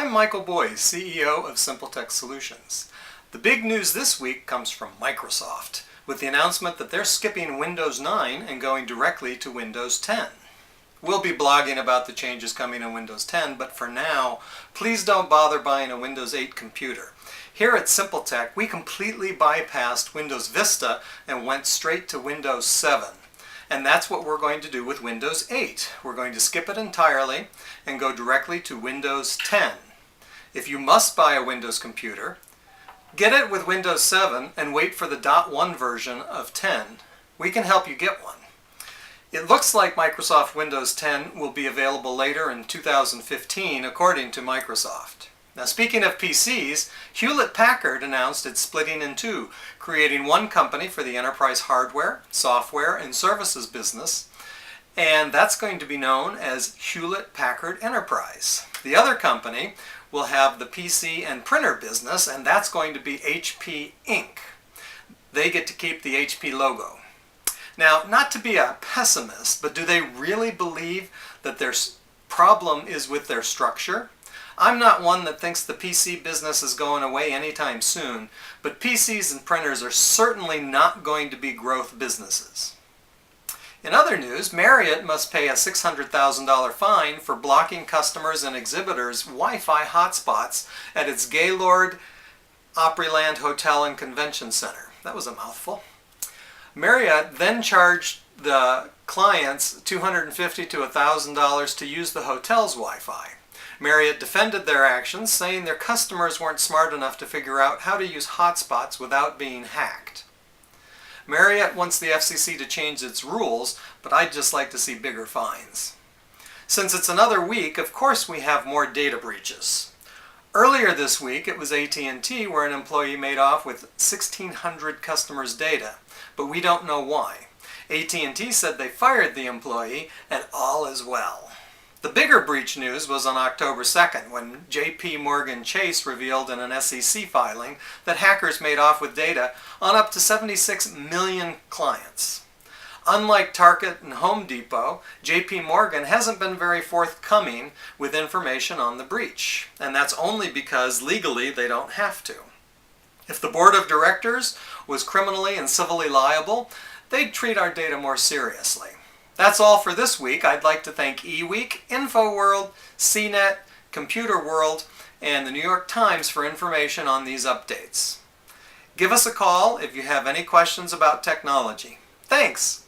I'm Michael Boyes, CEO of Simpletech Solutions. The big news this week comes from Microsoft, with the announcement that they're skipping Windows 9 and going directly to Windows 10. We'll be blogging about the changes coming in Windows 10, but for now, please don't bother buying a Windows 8 computer. Here at Simpletech, we completely bypassed Windows Vista and went straight to Windows 7. And that's what we're going to do with Windows 8. We're going to skip it entirely and go directly to Windows 10. If you must buy a Windows computer, get it with Windows 7 and wait for the .1 version of 10. We can help you get one. It looks like Microsoft Windows 10 will be available later in 2015, according to Microsoft. Now, speaking of PCs, Hewlett-Packard announced it's splitting in two, creating one company for the enterprise hardware, software, and services business, and that's going to be known as Hewlett-Packard Enterprise. The other company will have the PC and printer business, and that's going to be HP Inc. They get to keep the HP logo. Now, not to be a pessimist, but do they really believe that their problem is with their structure? I'm not one that thinks the PC business is going away anytime soon, but PCs and printers are certainly not going to be growth businesses. In other news, Marriott must pay a $600,000 fine for blocking customers and exhibitors' Wi-Fi hotspots at its Gaylord Opryland Hotel and Convention Center. That was a mouthful. Marriott then charged the clients $250 to $1,000 to use the hotel's Wi-Fi. Marriott defended their actions, saying their customers weren't smart enough to figure out how to use hotspots without being hacked. Marriott wants the FCC to change its rules, but I'd just like to see bigger fines. Since it's another week, of course we have more data breaches. Earlier this week, it was AT&T where an employee made off with 1,600 customers' data, but we don't know why. AT&T said they fired the employee, and all is well. The bigger breach news was on October 2nd, when JP Morgan Chase revealed in an SEC filing that hackers made off with data on up to 76 million clients. Unlike Target and Home Depot, JP Morgan hasn't been very forthcoming with information on the breach, and that's only because legally they don't have to. If the board of directors was criminally and civilly liable, they'd treat our data more seriously. That's all for this week. I'd like to thank eWeek, InfoWorld, CNET, Computer World, and the New York Times for information on these updates. Give us a call if you have any questions about technology. Thanks!